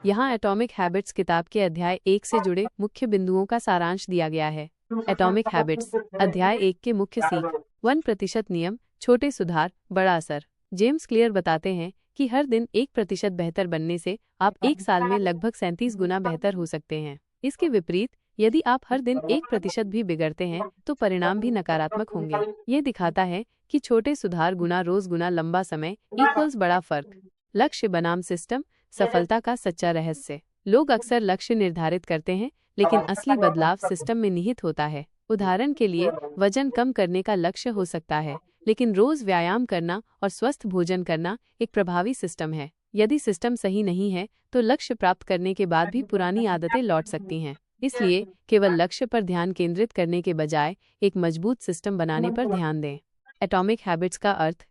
यहाँ atomic habits किताब के अध्याय 1 से जुड़े मुख्य बिंदुओं का सारांश दिया गया है। एटॉमिक हैबिट्स अध्याय 1 के मुख्य सीख 1% नियम, छोटे सुधार, बड़ा असर। जेम्स क्लियर बताते हैं कि हर दिन 1% बेहतर बनने से आप एक साल में लगभग 37 गुना बेहतर हो सकते हैं। इसके विपरीत यदि आप हर दिन 1% भी बिगड़ते हैं तो परिणाम भी नकारात्मक होंगे। ये दिखाता है कि छोटे सुधार गुना रोज गुना लंबा समय इक्वल्स बड़ा फर्क। लक्ष्य बनाम सिस्टम, सफलता का सच्चा रहस्य। लोग अक्सर लक्ष्य निर्धारित करते हैं लेकिन असली बदलाव सिस्टम में निहित होता है। उदाहरण के लिए वजन कम करने का लक्ष्य हो सकता है, लेकिन रोज व्यायाम करना और स्वस्थ भोजन करना एक प्रभावी सिस्टम है। यदि सिस्टम सही नहीं है तो लक्ष्य प्राप्त करने के बाद भी पुरानी आदतें लौट सकती हैं। इसलिए केवल लक्ष्य पर ध्यान केंद्रित करने के बजाय एक मजबूत सिस्टम बनाने पर ध्यान दें। एटॉमिक हैबिट्स का अर्थ,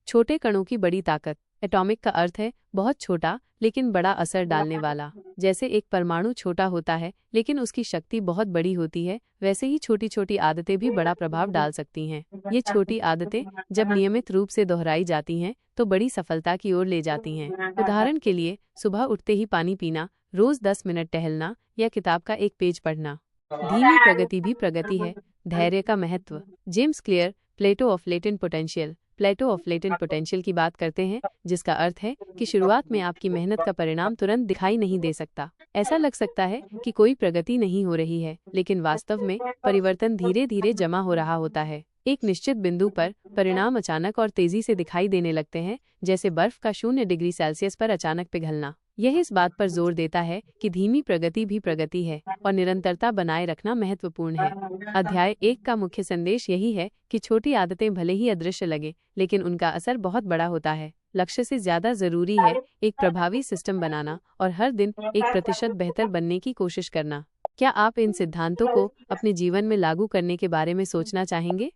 छोटे कणों की बड़ी ताकत। एटॉमिक का अर्थ है बहुत छोटा लेकिन बड़ा असर डालने वाला। जैसे एक परमाणु छोटा होता है लेकिन उसकी शक्ति बहुत बड़ी होती है, वैसे ही छोटी छोटी आदतें भी बड़ा प्रभाव डाल सकती हैं। ये छोटी आदतें जब नियमित रूप से दोहराई जाती हैं तो बड़ी सफलता की ओर ले जाती हैं। उदाहरण के लिए सुबह उठते ही पानी पीना, रोज 10 मिनट टहलना या किताब का एक पेज पढ़ना। धीमी प्रगति भी प्रगति है। धैर्य का महत्व। James Clear plateau of latent potential की बात करते हैं, जिसका अर्थ है कि शुरुआत में आपकी मेहनत का परिणाम तुरंत दिखाई नहीं दे सकता। ऐसा लग सकता है कि कोई प्रगति नहीं हो रही है, लेकिन वास्तव में परिवर्तन धीरे धीरे जमा हो रहा होता है। एक निश्चित बिंदु पर परिणाम अचानक और तेजी से दिखाई देने लगते हैं, जैसे बर्फ का 0 डिग्री सेल्सियस पर अचानक पिघलना। यह इस बात पर जोर देता है कि धीमी प्रगति भी प्रगति है और निरंतरता बनाए रखना महत्वपूर्ण है। अध्याय 1 का मुख्य संदेश यही है कि छोटी आदतें भले ही अदृश्य लगे, लेकिन उनका असर बहुत बड़ा होता है। लक्ष्य से ज्यादा जरूरी है एक प्रभावी सिस्टम बनाना और हर दिन 1% बेहतर बनने की कोशिश करना। क्या आप इन सिद्धांतों को अपने जीवन में लागू करने के बारे में सोचना चाहेंगे?